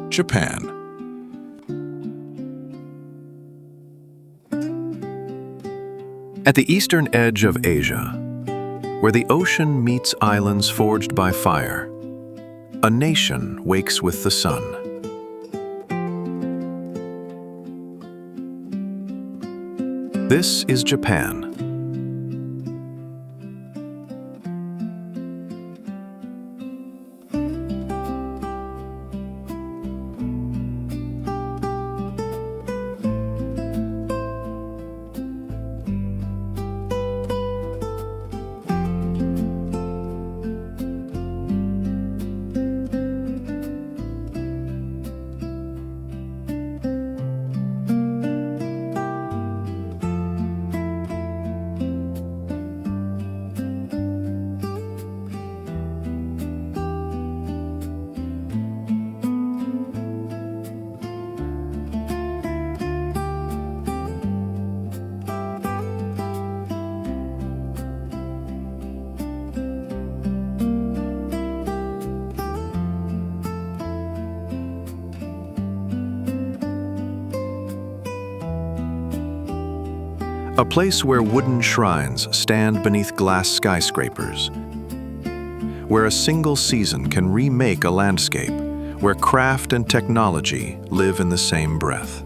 Japan. At the eastern edge of Asia, where the ocean meets islands forged by fire, a nation wakes with the sun. This is Japan. A place where wooden shrines stand beneath glass skyscrapers, where a single season can remake a landscape, where craft and technology live in the same breath.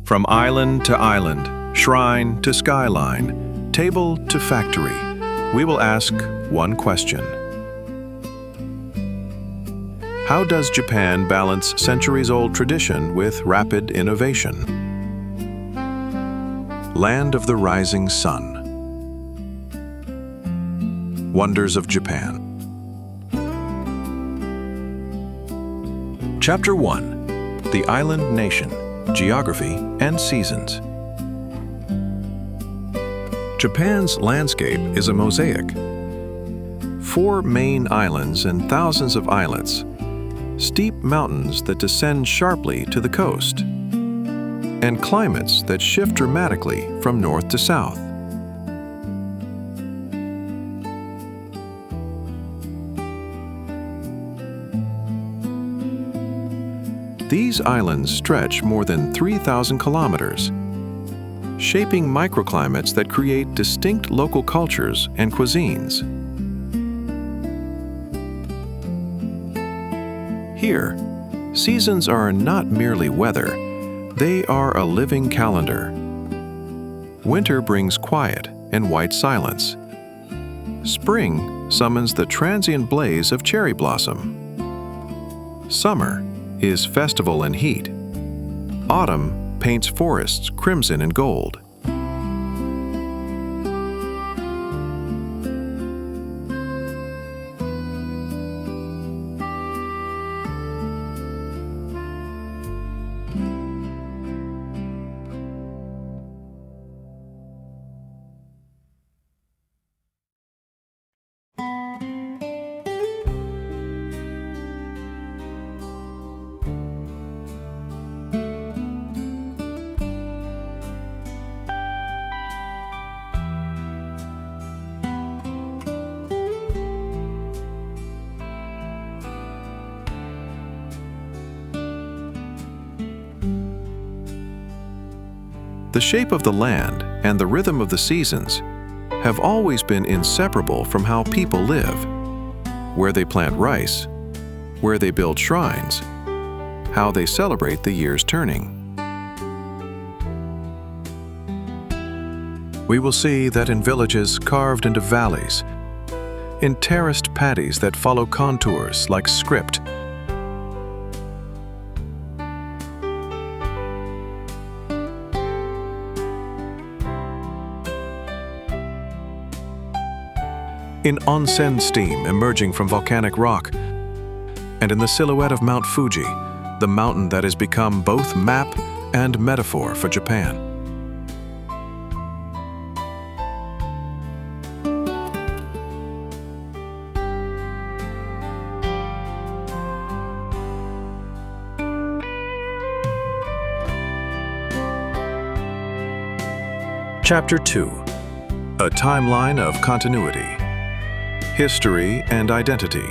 From island to island, shrine to skyline, table to factory, we will ask one question. How does Japan balance centuries-old tradition with rapid innovation? Land of the Rising Sun. Wonders of Japan. Chapter 1. The Island Nation, Geography and Seasons. Japan's landscape is a mosaic. 4 main islands and thousands of islets, steep mountains that descend sharply to the coast, and climates that shift dramatically from north to south. These islands stretch more than 3,000 kilometers, shaping microclimates that create distinct local cultures and cuisines. Here, seasons are not merely weather, they are a living calendar. Winter brings quiet and white silence. Spring summons the transient blaze of cherry blossom. Summer is festival and heat. Autumn paints forests crimson and gold. The shape of the land and the rhythm of the seasons have always been inseparable from how people live, where they plant rice, where they build shrines, how they celebrate the year's turning. We will see that in villages carved into valleys, in terraced paddies that follow contours like script, in onsen steam emerging from volcanic rock, and in the silhouette of Mount Fuji, the mountain that has become both map and metaphor for Japan. Chapter 2. A timeline of continuity. History and identity.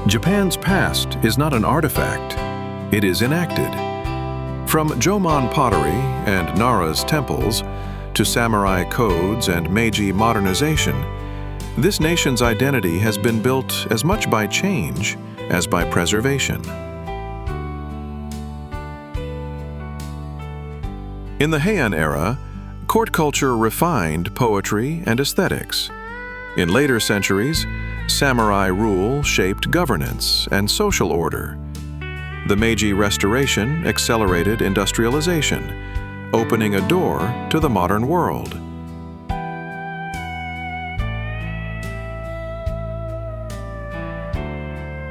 Japan's past is not an artifact, it is enacted. From Jomon pottery and Nara's temples to samurai codes and Meiji modernization, this nation's identity has been built as much by change as by preservation. In the Heian era, court culture refined poetry and aesthetics. In later centuries, samurai rule shaped governance and social order. The Meiji Restoration accelerated industrialization, opening a door to the modern world.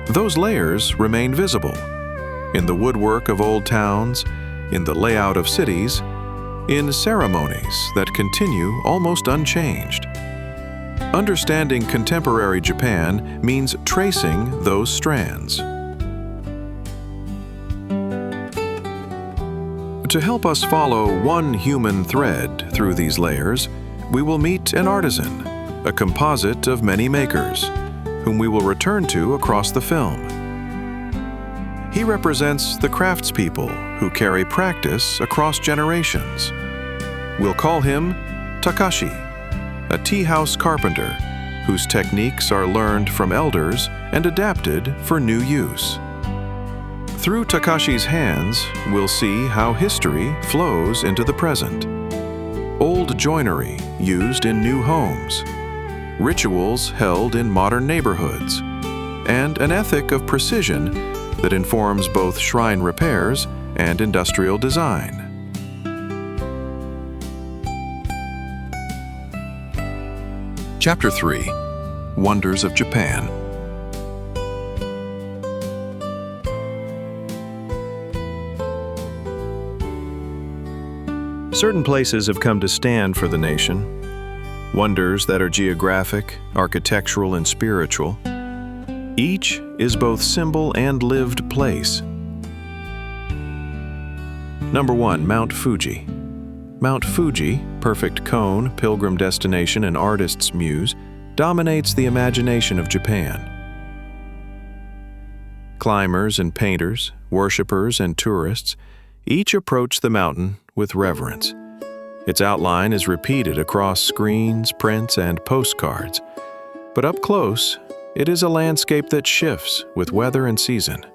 Those layers remain visible in the woodwork of old towns, in the layout of cities, in ceremonies that continue almost unchanged. Understanding contemporary Japan means tracing those strands. To help us follow one human thread through these layers, we will meet an artisan, a composite of many makers, whom we will return to across the film. He represents the craftspeople who carry practice across generations. We'll call him Takashi, a tea house carpenter whose techniques are learned from elders and adapted for new use. Through Takashi's hands, we'll see how history flows into the present. Old joinery used in new homes, rituals held in modern neighborhoods, and an ethic of precision that informs both shrine repairs and industrial design. Chapter 3: Wonders of Japan. Certain places have come to stand for the nation, wonders that are geographic, architectural, and spiritual. Each is both symbol and lived place. Number 1, Mount Fuji. Mount Fuji, perfect cone, pilgrim destination, and artist's muse, dominates the imagination of Japan. Climbers and painters, worshippers and tourists, each approach the mountain with reverence. Its outline is repeated across screens, prints, and postcards. But up close, it is a landscape that shifts with weather and season.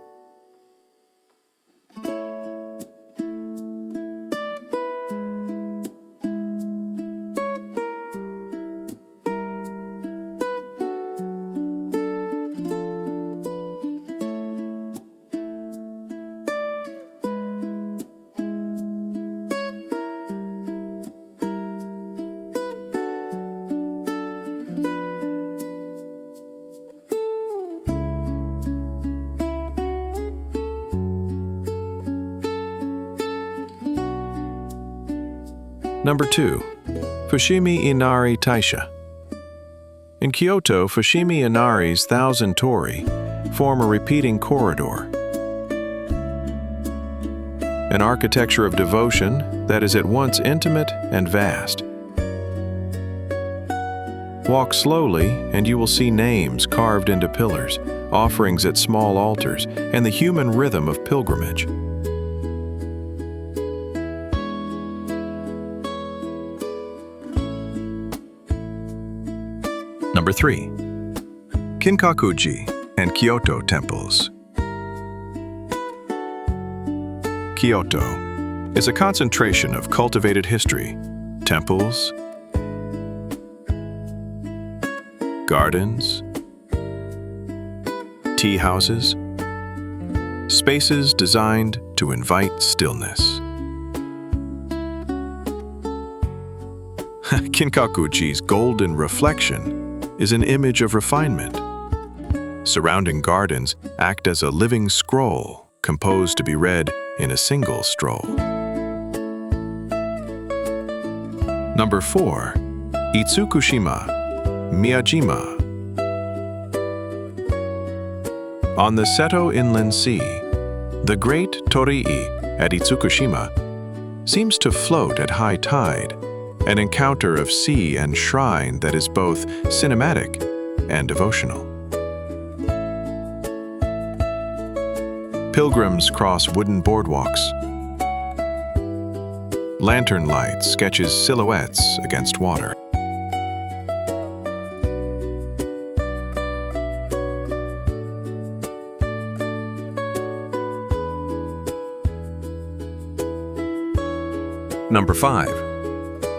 Number 2, Fushimi Inari Taisha. In Kyoto, Fushimi Inari's 1,000 torii form a repeating corridor. An architecture of devotion that is at once intimate and vast. Walk slowly and you will see names carved into pillars, offerings at small altars, and the human rhythm of pilgrimage. Number 3, Kinkaku-ji and Kyoto temples. Kyoto is a concentration of cultivated history, temples, gardens, tea houses, spaces designed to invite stillness. Kinkaku-ji's golden reflection is an image of refinement. Surrounding gardens act as a living scroll composed to be read in a single stroll. Number 4, Itsukushima, Miyajima. On the Seto Inland Sea, the great torii at Itsukushima seems to float at high tide, an encounter of sea and shrine that is both cinematic and devotional. Pilgrims cross wooden boardwalks. Lantern light sketches silhouettes against water. Number 5.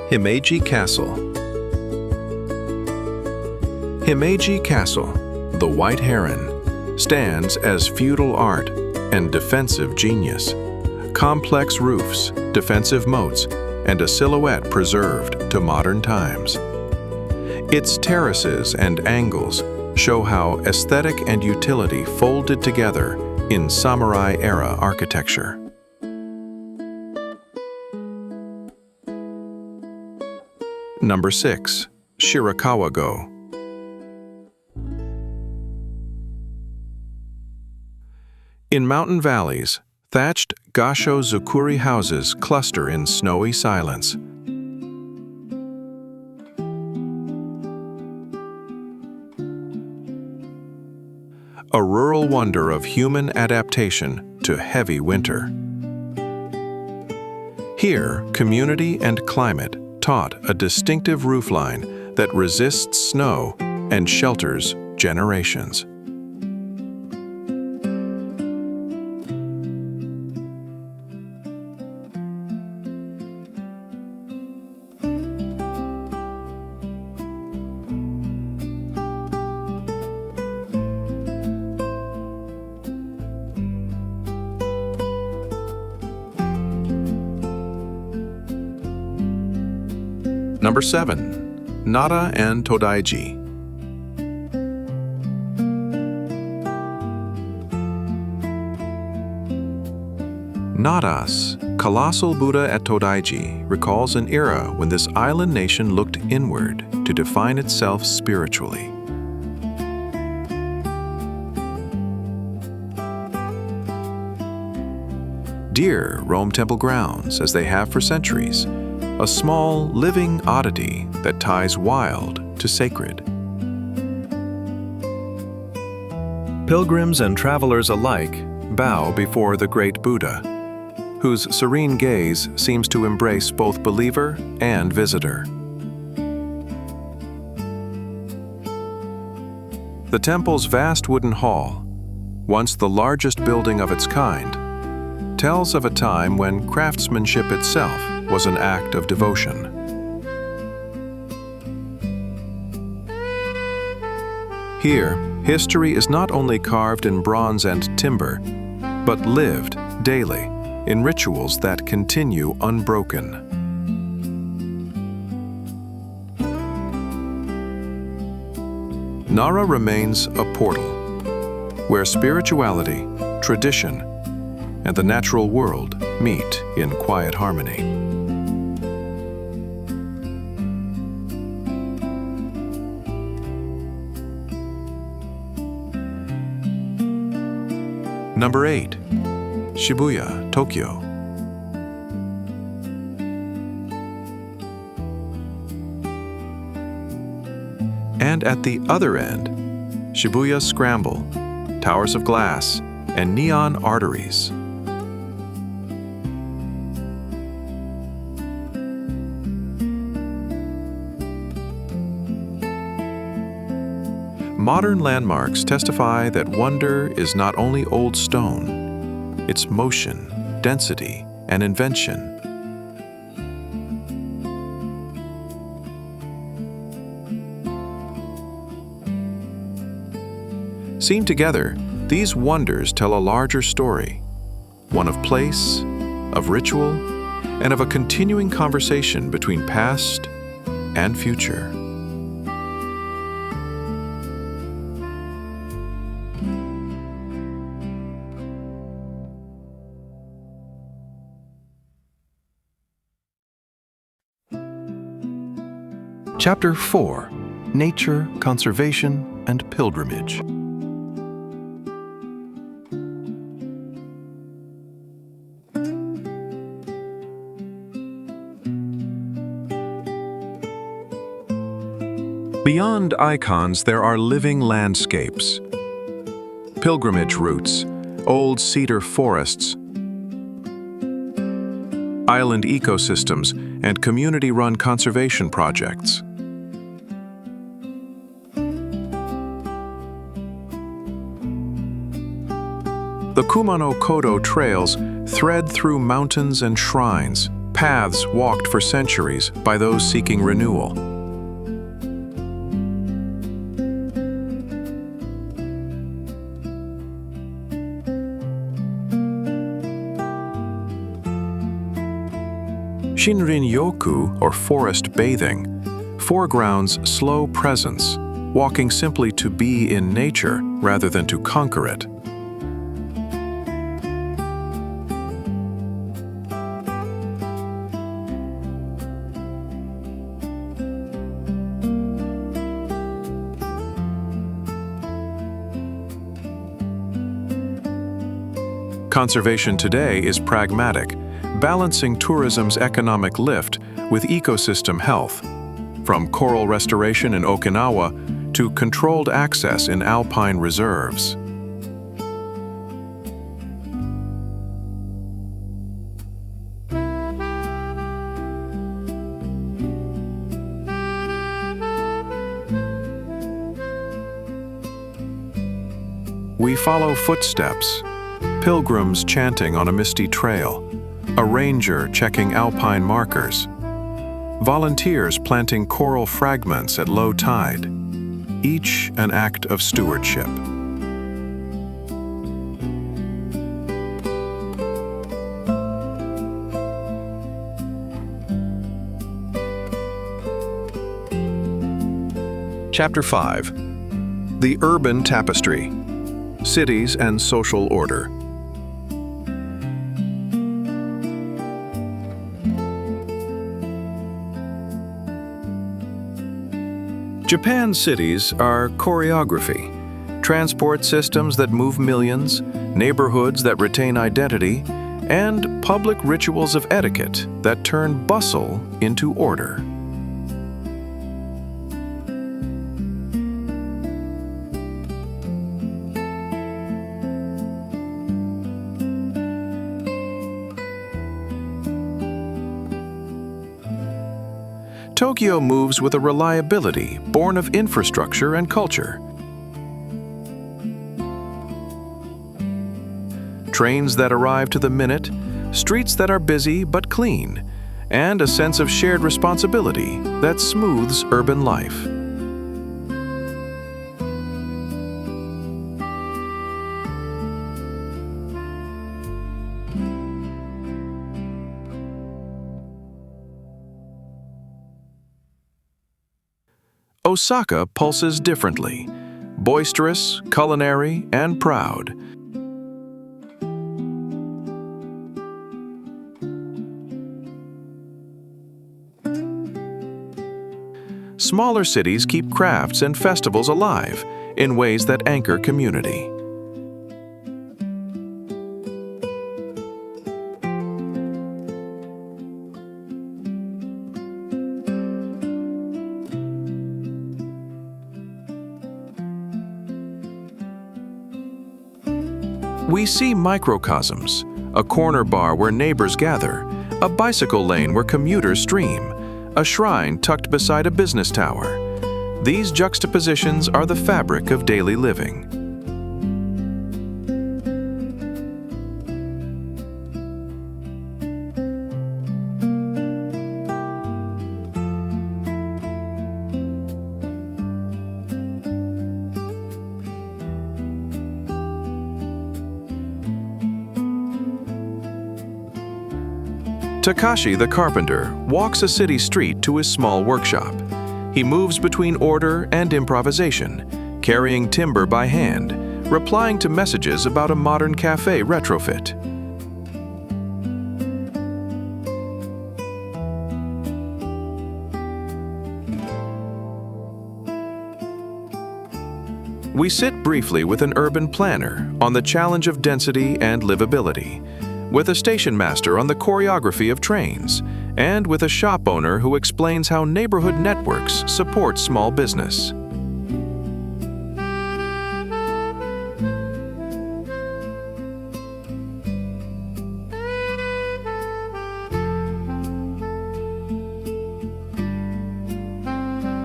Himeji Castle. Himeji Castle, the White Heron, stands as feudal art and defensive genius. Complex roofs, defensive moats, and a silhouette preserved to modern times. Its terraces and angles show how aesthetic and utility folded together in samurai-era architecture. Number 6. Shirakawa-go. In mountain valleys, thatched Gasho-zukuri houses cluster in snowy silence. A rural wonder of human adaptation to heavy winter. Here, community and climate taught a distinctive roofline that resists snow and shelters generations. Number 7. Nara and Todaiji. Nara's colossal Buddha at Todaiji recalls an era when this island nation looked inward to define itself spiritually. Deer roam temple grounds as they have for centuries, a small, living oddity that ties wild to sacred. Pilgrims and travelers alike bow before the great Buddha, whose serene gaze seems to embrace both believer and visitor. The temple's vast wooden hall, once the largest building of its kind, tells of a time when craftsmanship itself was an act of devotion. Here, history is not only carved in bronze and timber, but lived daily in rituals that continue unbroken. Nara remains a portal where spirituality, tradition, and the natural world meet in quiet harmony. Number 8. Shibuya, Tokyo. And at the other end, Shibuya's scramble, towers of glass, and neon arteries. Modern landmarks testify that wonder is not only old stone, it's motion, density, and invention. Seen together, these wonders tell a larger story, one of place, of ritual, and of a continuing conversation between past and future. Chapter 4. Nature, Conservation, and Pilgrimage. Beyond icons, there are living landscapes. Pilgrimage routes, old cedar forests, island ecosystems, and community-run conservation projects. The Kumano-Kodo trails thread through mountains and shrines, paths walked for centuries by those seeking renewal. Shinrin-yoku, or forest bathing, foregrounds slow presence, walking simply to be in nature rather than to conquer it. Conservation today is pragmatic, balancing tourism's economic lift with ecosystem health, from coral restoration in Okinawa to controlled access in alpine reserves. We follow footsteps, pilgrims chanting on a misty trail, a ranger checking alpine markers, volunteers planting coral fragments at low tide, each an act of stewardship. Chapter 5. The Urban Tapestry: Cities and Social Order. Japan's cities are choreography, transport systems that move millions, neighborhoods that retain identity, and public rituals of etiquette that turn bustle into order. Tokyo moves with a reliability born of infrastructure and culture. Trains that arrive to the minute, streets that are busy but clean, and a sense of shared responsibility that smooths urban life. Osaka pulses differently, boisterous, culinary, and proud. Smaller cities keep crafts and festivals alive in ways that anchor community. We see microcosms, a corner bar where neighbors gather, a bicycle lane where commuters stream, a shrine tucked beside a business tower. These juxtapositions are the fabric of daily living. Takashi the carpenter walks a city street to his small workshop. He moves between order and improvisation, carrying timber by hand, replying to messages about a modern cafe retrofit. We sit briefly with an urban planner on the challenge of density and livability, with a station master on the choreography of trains, and with a shop owner who explains how neighborhood networks support small business.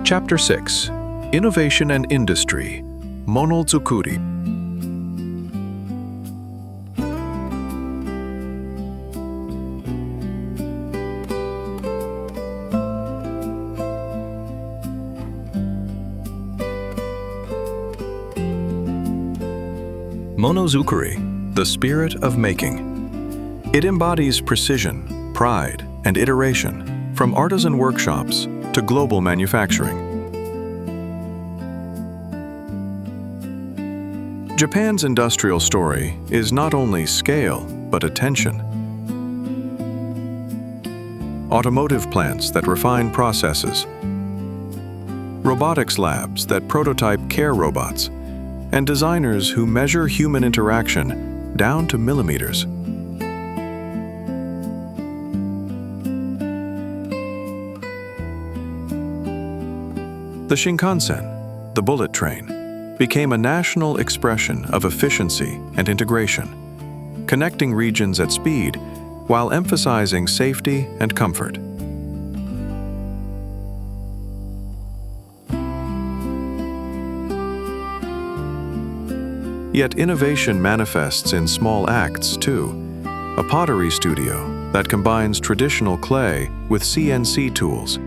Chapter 6. Innovation and Industry. Monozukuri. Monozukuri, the spirit of making. It embodies precision, pride, and iteration, from artisan workshops to global manufacturing. Japan's industrial story is not only scale, but attention. Automotive plants that refine processes, robotics labs that prototype care robots, and designers who measure human interaction down to millimeters. The Shinkansen, the bullet train, became a national expression of efficiency and integration, connecting regions at speed while emphasizing safety and comfort. Yet innovation manifests in small acts, too. A pottery studio that combines traditional clay with CNC tools.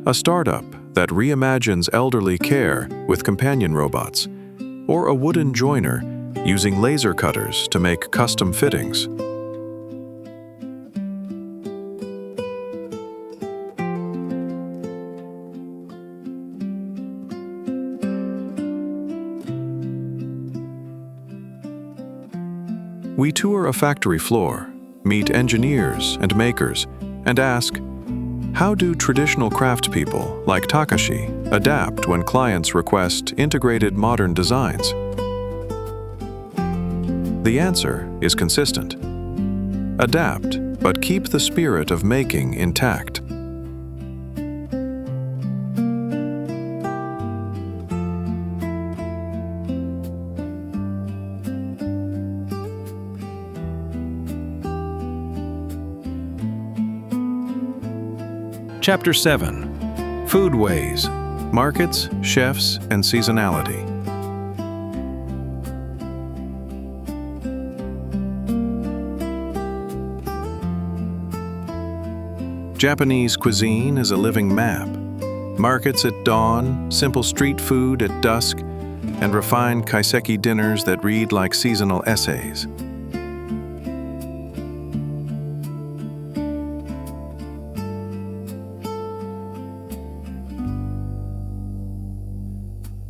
A startup that reimagines elderly care with companion robots, or a wooden joiner using laser cutters to make custom fittings. We tour a factory floor, meet engineers and makers, and ask, how do traditional craftspeople like Takashi adapt when clients request integrated modern designs? The answer is consistent. Adapt, but keep the spirit of making intact. Chapter 7. Foodways. Markets, Chefs, and Seasonality. Japanese cuisine is a living map. Markets at dawn, simple street food at dusk, and refined kaiseki dinners that read like seasonal essays.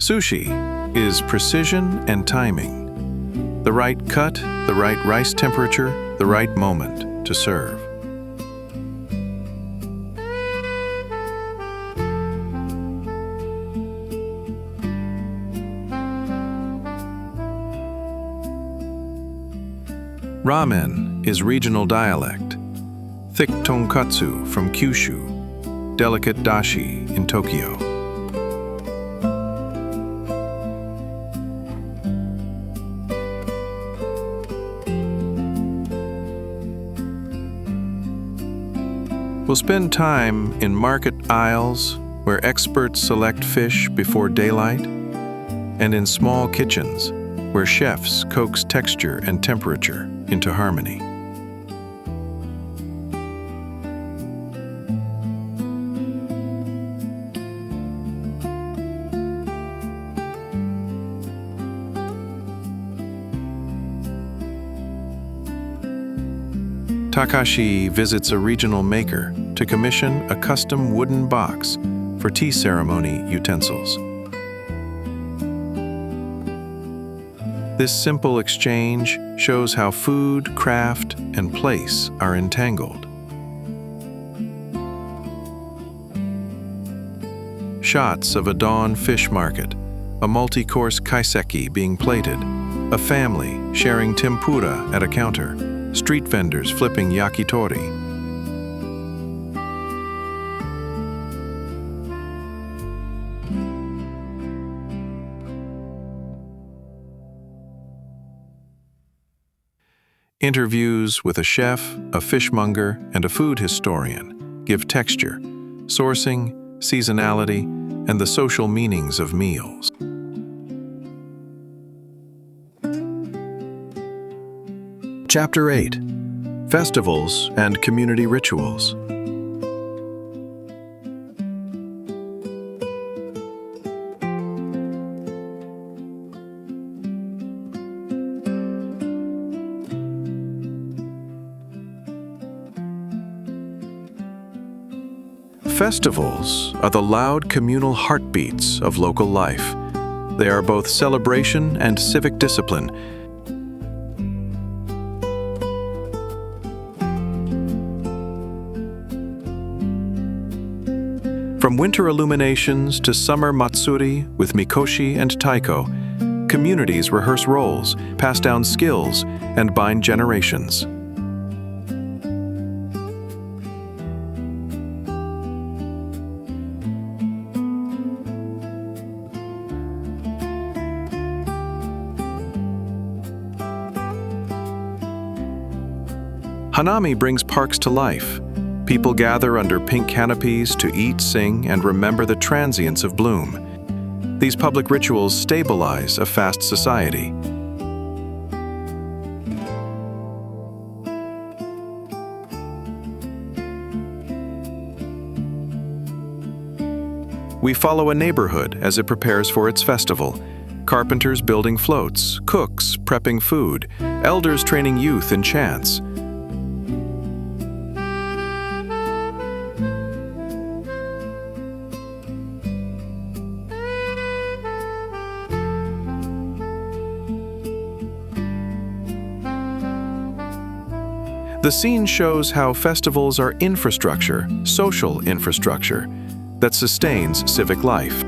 Sushi is precision and timing. The right cut, the right rice temperature, the right moment to serve. Ramen is regional dialect. Thick tonkatsu from Kyushu, delicate dashi in Tokyo. We'll spend time in market aisles where experts select fish before daylight, and in small kitchens where chefs coax texture and temperature into harmony. Takashi visits a regional maker to commission a custom wooden box for tea ceremony utensils. This simple exchange shows how food, craft, and place are entangled. Shots of a dawn fish market, a multi-course kaiseki being plated, a family sharing tempura at a counter, street vendors flipping yakitori. Interviews with a chef, a fishmonger, and a food historian give texture, sourcing, seasonality, and the social meanings of meals. Chapter 8: Festivals and Community Rituals. Festivals are the loud communal heartbeats of local life. They are both celebration and civic discipline. From winter illuminations to summer matsuri with mikoshi and taiko, communities rehearse roles, pass down skills, and bind generations. Hanami brings parks to life. People gather under pink canopies to eat, sing, and remember the transience of bloom. These public rituals stabilize a fast society. We follow a neighborhood as it prepares for its festival. Carpenters building floats, cooks prepping food, elders training youth in chants. The scene shows how festivals are infrastructure, social infrastructure, that sustains civic life.